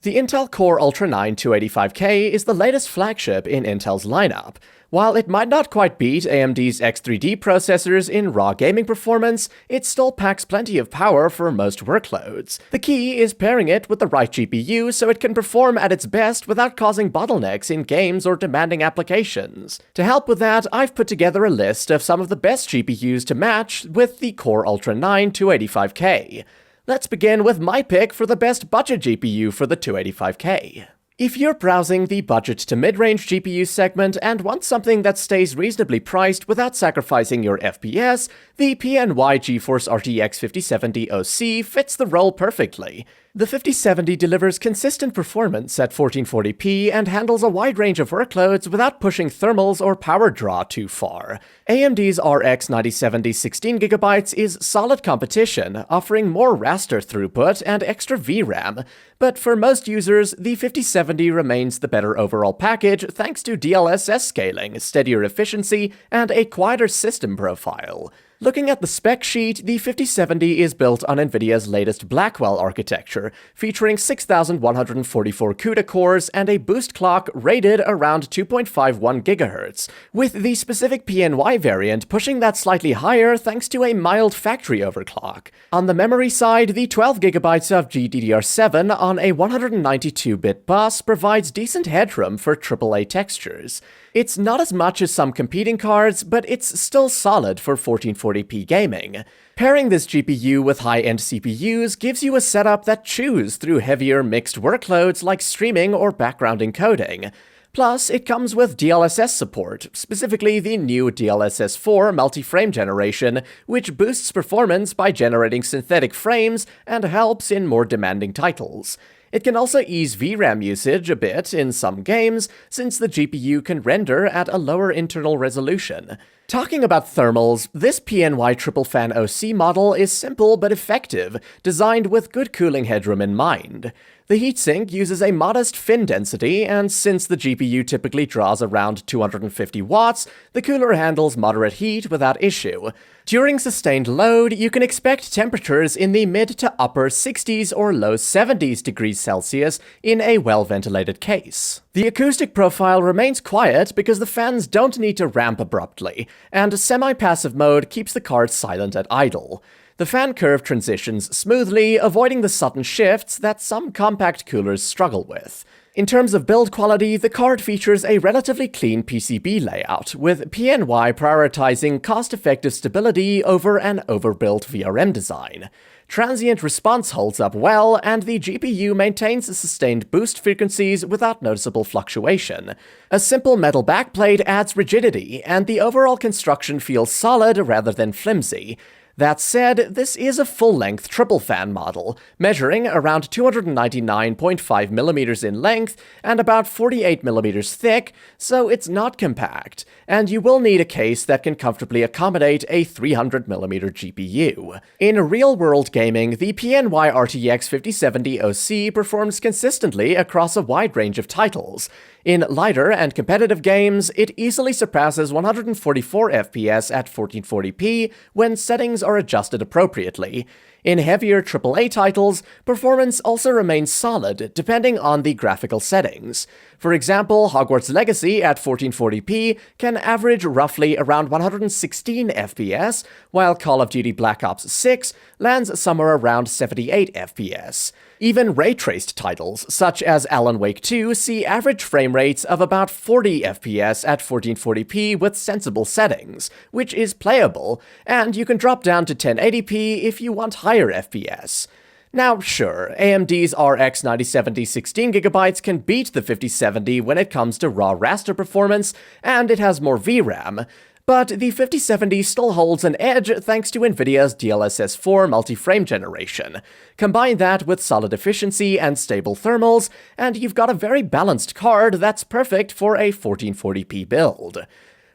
The Intel Core Ultra 9 285K is the latest flagship in Intel's lineup. While it might not quite beat AMD's X3D processors in raw gaming performance, it still packs plenty of power for most workloads. The key is pairing it with the right GPU so it can perform at its best without causing bottlenecks in games or demanding applications. To help with that, I've put together a list of some of the best GPUs to match with the Core Ultra 9 285K. Let's begin with my pick for the best budget GPU for the 285K. If you're browsing the budget to mid-range GPU segment and want something that stays reasonably priced without sacrificing your FPS, the PNY GeForce RTX 5070 OC fits the role perfectly. The 5070 delivers consistent performance at 1440p and handles a wide range of workloads without pushing thermals or power draw too far. AMD's RX 9070 16GB is solid competition, offering more raster throughput and extra VRAM, but for most users, the 5070 remains the better overall package thanks to DLSS scaling, steadier efficiency, and a quieter system profile. Looking at the spec sheet, the 5070 is built on NVIDIA's latest Blackwell architecture, featuring 6,144 CUDA cores and a boost clock rated around 2.51 GHz, with the specific PNY variant pushing that slightly higher thanks to a mild factory overclock. On the memory side, the 12GB of GDDR7 on a 192-bit bus provides decent headroom for AAA textures. It's not as much as some competing cards, but it's still solid for 1440p gaming. Pairing this GPU with high-end CPUs gives you a setup that chews through heavier mixed workloads like streaming or background encoding. Plus, it comes with DLSS support, specifically the new DLSS 4 multi-frame generation, which boosts performance by generating synthetic frames and helps in more demanding titles. It can also ease VRAM usage a bit in some games, since the GPU can render at a lower internal resolution. Talking about thermals, this PNY Triple Fan OC model is simple but effective, designed with good cooling headroom in mind. The heatsink uses a modest fin density, and since the GPU typically draws around 250 watts, the cooler handles moderate heat without issue. During sustained load, you can expect temperatures in the mid to upper 60s or low 70s degrees Celsius in a well-ventilated case. The acoustic profile remains quiet because the fans don't need to ramp abruptly, and semi-passive mode keeps the card silent at idle. The fan curve transitions smoothly, avoiding the sudden shifts that some compact coolers struggle with. In terms of build quality, the card features a relatively clean PCB layout, with PNY prioritizing cost-effective stability over an overbuilt VRM design. Transient response holds up well, and the GPU maintains sustained boost frequencies without noticeable fluctuation. A simple metal backplate adds rigidity, and the overall construction feels solid rather than flimsy. That said, this is a full-length triple fan model, measuring around 299.5mm in length and about 48mm thick, so it's not compact, and you will need a case that can comfortably accommodate a 300mm GPU. In real-world gaming, the PNY RTX 5070 OC performs consistently across a wide range of titles. In lighter and competitive games, it easily surpasses 144 FPS at 1440p when settings are adjusted appropriately. In heavier AAA titles, performance also remains solid depending on the graphical settings. For example, Hogwarts Legacy at 1440p can average roughly around 116 FPS, while Call of Duty Black Ops 6 lands somewhere around 78 FPS. Even ray-traced titles, such as Alan Wake 2, see average frame rates of about 40 FPS at 1440p with sensible settings, which is playable, and you can drop down to 1080p if you want higher FPS. Now, sure, AMD's RX 9070 16GB can beat the 5070 when it comes to raw raster performance, and it has more VRAM, but the 5070 still holds an edge thanks to NVIDIA's DLSS 4 multi-frame generation. Combine that with solid efficiency and stable thermals, and you've got a very balanced card that's perfect for a 1440p build.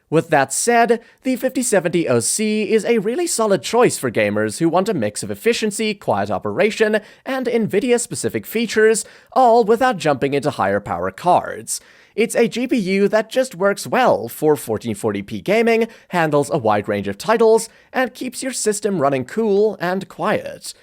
With that said, the 5070 OC is a really solid choice for gamers who want a mix of efficiency, quiet operation, and NVIDIA-specific features, all without jumping into higher power cards. It's a GPU that just works well for 1440p gaming, handles a wide range of titles, and keeps your system running cool and quiet.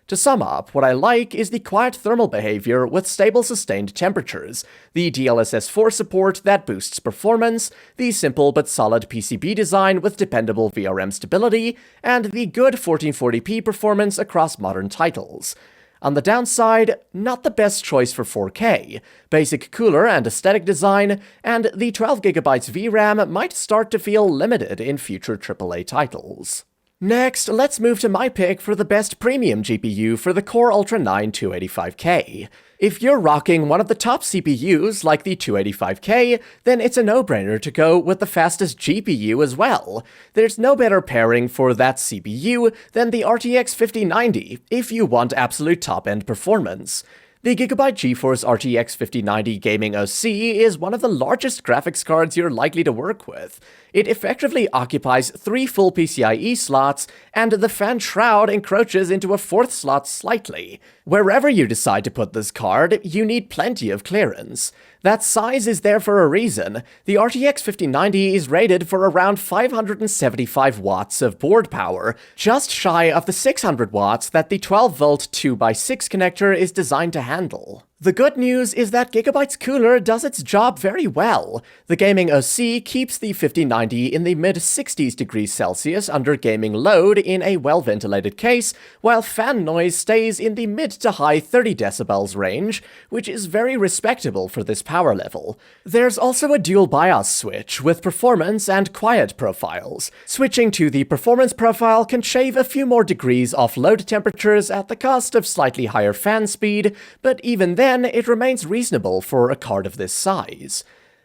To sum up, what I like is the quiet thermal behavior with stable sustained temperatures, the DLSS 4 support that boosts performance, the simple but solid PCB design with dependable VRM stability, and the good 1440p performance across modern titles. On the downside, not the best choice for 4K, basic cooler and aesthetic design, and the 12GB VRAM might start to feel limited in future AAA titles. Next, let's move to my pick for the best premium GPU for the Core Ultra 9 285K. If you're rocking one of the top CPUs like the 285K, then it's a no-brainer to go with the fastest GPU as well. There's no better pairing for that CPU than the RTX 5090 if you want absolute top-end performance. The Gigabyte GeForce RTX 5090 Gaming OC is one of the largest graphics cards you're likely to work with. It effectively occupies 3 full PCIe slots, and the fan shroud encroaches into a 4th slot slightly. Wherever you decide to put this card, you need plenty of clearance. That size is there for a reason. The RTX 5090 is rated for around 575 watts of board power, just shy of the 600 watts that the 12-volt 2x6 connector is designed to handle. The good news is that Gigabyte's cooler does its job very well. The Gaming OC keeps the 5090 in the mid-60s degrees Celsius under gaming load in a well-ventilated case, while fan noise stays in the mid to high 30 decibels range, which is very respectable for this power level. There's also a dual BIOS switch with performance and quiet profiles. Switching to the performance profile can shave a few more degrees off load temperatures at the cost of slightly higher fan speed, but even then, it remains reasonable for a card of this size.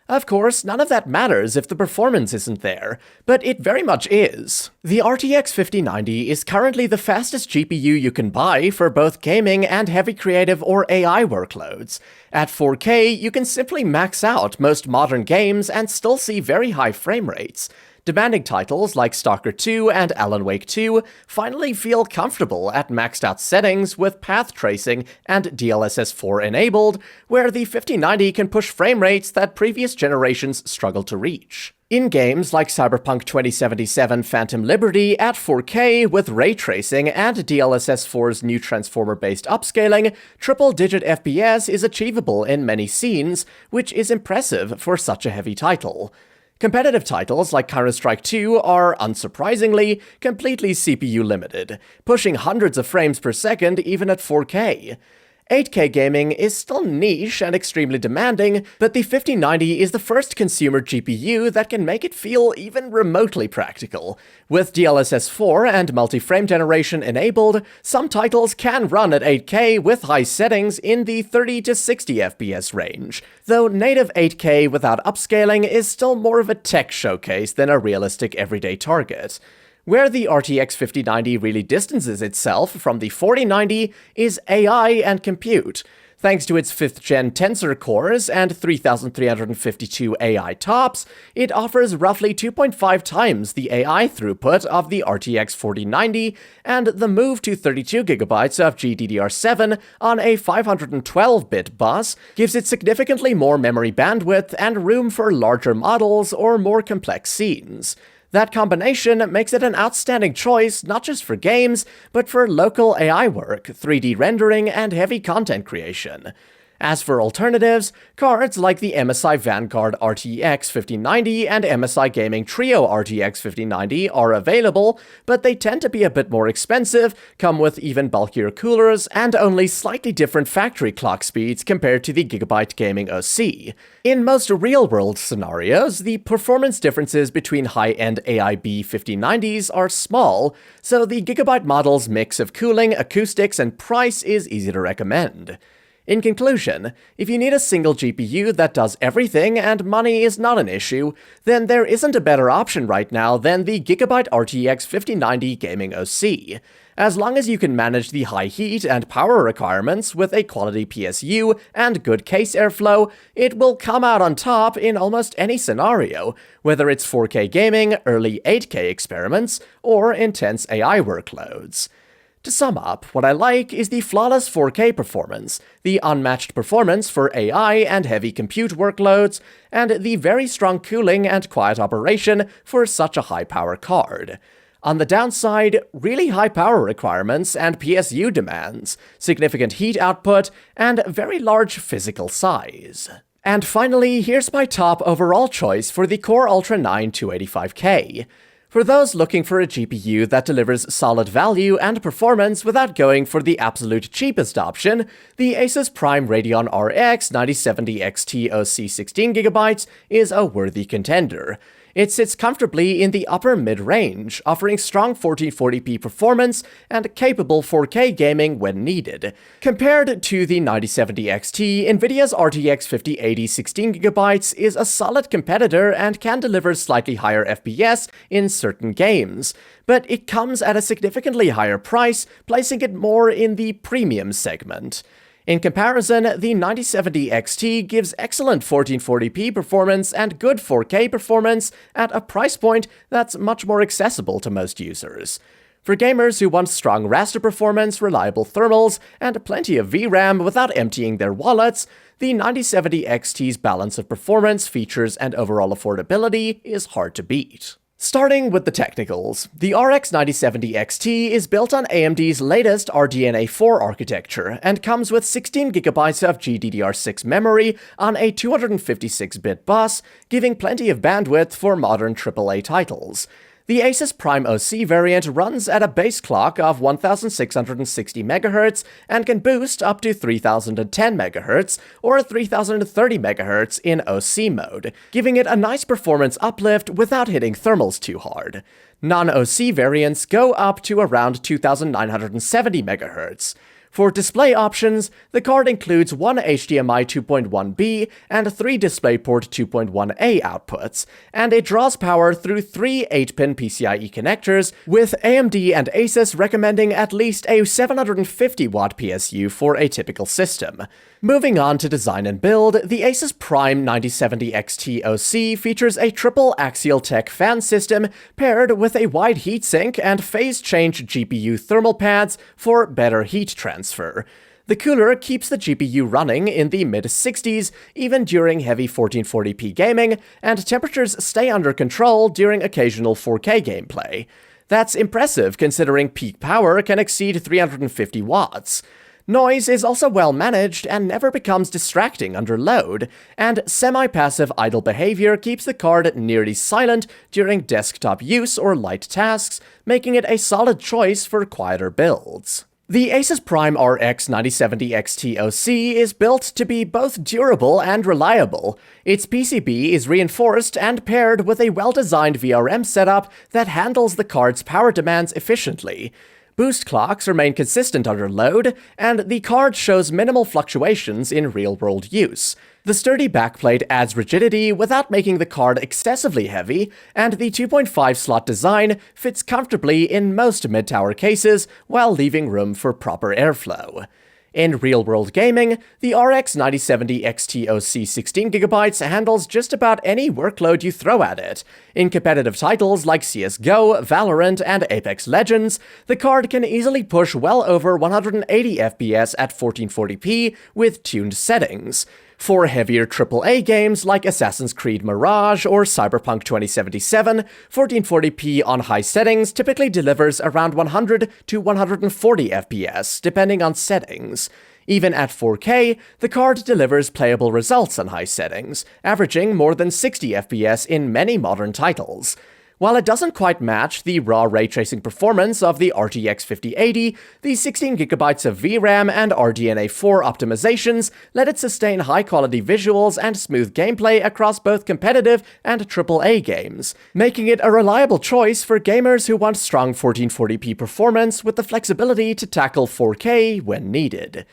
Of course, none of that matters if the performance isn't there, but it very much is. The RTX 5090 is currently the fastest GPU you can buy for both gaming and heavy creative or AI workloads. At 4K, you can simply max out most modern games and still see very high frame rates. Demanding titles like Stalker 2 and Alan Wake 2 finally feel comfortable at maxed out settings with path tracing and DLSS 4 enabled, where the 5090 can push frame rates that previous generations struggled to reach. In games like Cyberpunk 2077 Phantom Liberty at 4K with ray tracing and DLSS 4's new transformer-based upscaling, triple-digit FPS is achievable in many scenes, which is impressive for such a heavy title. Competitive titles like Counter-Strike 2 are, unsurprisingly, completely CPU limited, pushing hundreds of frames per second even at 4K. 8K gaming is still niche and extremely demanding, but the 5090 is the first consumer GPU that can make it feel even remotely practical. With DLSS 4 and multi-frame generation enabled, some titles can run at 8K with high settings in the 30 to 60 FPS range, though native 8K without upscaling is still more of a tech showcase than a realistic everyday target. Where the RTX 5090 really distances itself from the 4090 is AI and compute. Thanks to its 5th-gen Tensor cores and 3,352 AI TOPS, it offers roughly 2.5 times the AI throughput of the RTX 4090, and the move to 32GB of GDDR7 on a 512-bit bus gives it significantly more memory bandwidth and room for larger models or more complex scenes. That combination makes it an outstanding choice not just for games, but for local AI work, 3D rendering, and heavy content creation. As for alternatives, cards like the MSI Vanguard RTX 5090 and MSI Gaming Trio RTX 5090 are available, but they tend to be a bit more expensive, come with even bulkier coolers, and only slightly different factory clock speeds compared to the Gigabyte Gaming OC. In most real-world scenarios, the performance differences between high-end AIB 5090s are small, so the Gigabyte model's mix of cooling, acoustics, and price is easy to recommend. In conclusion, if you need a single GPU that does everything and money is not an issue, then there isn't a better option right now than the Gigabyte RTX 5090 Gaming OC. As long as you can manage the high heat and power requirements with a quality PSU and good case airflow, it will come out on top in almost any scenario, whether it's 4K gaming, early 8K experiments, or intense AI workloads. To sum up, what I like is the flawless 4K performance, the unmatched performance for AI and heavy compute workloads, and the very strong cooling and quiet operation for such a high-power card. On the downside, really high power requirements and PSU demands, significant heat output, and very large physical size. And finally, here's my top overall choice for the Core Ultra 9 285K. For those looking for a GPU that delivers solid value and performance without going for the absolute cheapest option, the ASUS Prime Radeon RX 9070 XT OC 16GB is a worthy contender. It sits comfortably in the upper mid-range, offering strong 1440p performance and capable 4K gaming when needed. Compared to the 9070 XT, NVIDIA's RTX 5080 16GB is a solid competitor and can deliver slightly higher FPS in certain games, but it comes at a significantly higher price, placing it more in the premium segment. In comparison, the 9070 XT gives excellent 1440p performance and good 4K performance at a price point that's much more accessible to most users. For gamers who want strong raster performance, reliable thermals, and plenty of VRAM without emptying their wallets, the 9070 XT's balance of performance, features, and overall affordability is hard to beat. Starting with the technicals, the RX 9070 XT is built on AMD's latest RDNA 4 architecture and comes with 16GB of GDDR6 memory on a 256-bit bus, giving plenty of bandwidth for modern AAA titles. The ASUS Prime OC variant runs at a base clock of 1660 MHz and can boost up to 3010 MHz or 3030 MHz in OC mode, giving it a nice performance uplift without hitting thermals too hard. Non-OC variants go up to around 2970 MHz. For display options, the card includes one HDMI 2.1b and three DisplayPort 2.1a outputs, and it draws power through three 8-pin PCIe connectors, with AMD and ASUS recommending at least a 750-watt PSU for a typical system. Moving on to design and build, the ASUS Prime 9070 XT OC features a triple axial tech fan system paired with a wide heatsink and phase change GPU thermal pads for better heat transfer. The cooler keeps the GPU running in the mid-60s even during heavy 1440p gaming, and temperatures stay under control during occasional 4K gameplay. That's impressive considering peak power can exceed 350 watts. Noise is also well managed and never becomes distracting under load, and semi-passive idle behavior keeps the card nearly silent during desktop use or light tasks, making it a solid choice for quieter builds. The ASUS Prime RX 9070 XT OC is built to be both durable and reliable. Its PCB is reinforced and paired with a well-designed VRM setup that handles the card's power demands efficiently. Boost clocks remain consistent under load, and the card shows minimal fluctuations in real-world use. The sturdy backplate adds rigidity without making the card excessively heavy, and the 2.5-slot design fits comfortably in most mid-tower cases while leaving room for proper airflow. In real-world gaming, the RX 9070 XT OC 16GB handles just about any workload you throw at it. In competitive titles like CSGO, Valorant, and Apex Legends, the card can easily push well over 180 FPS at 1440p with tuned settings. For heavier AAA games like Assassin's Creed Mirage or Cyberpunk 2077, 1440p on high settings typically delivers around 100 to 140 FPS, depending on settings. Even at 4K, the card delivers playable results on high settings, averaging more than 60 FPS in many modern titles. While it doesn't quite match the raw ray tracing performance of the RTX 5080, the 16GB of VRAM and RDNA 4 optimizations let it sustain high-quality visuals and smooth gameplay across both competitive and AAA games, making it a reliable choice for gamers who want strong 1440p performance with the flexibility to tackle 4K when needed.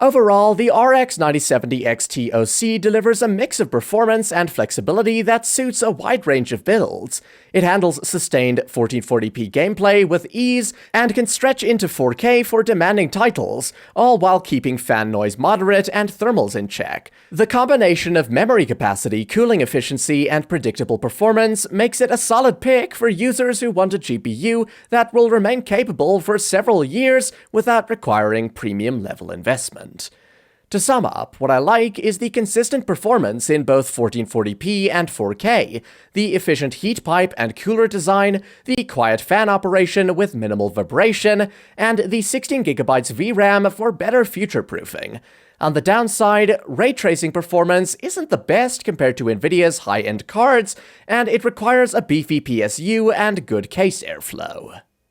Overall, the RX 9070 XT OC delivers a mix of performance and flexibility that suits a wide range of builds. It handles sustained 1440p gameplay with ease and can stretch into 4K for demanding titles, all while keeping fan noise moderate and thermals in check. The combination of memory capacity, cooling efficiency, and predictable performance makes it a solid pick for users who want a GPU that will remain capable for several years without requiring premium-level investment. To sum up, what I like is the consistent performance in both 1440p and 4K, the efficient heat pipe and cooler design, the quiet fan operation with minimal vibration, and the 16GB VRAM for better future-proofing. On the downside, ray tracing performance isn't the best compared to NVIDIA's high-end cards, and it requires a beefy PSU and good case airflow.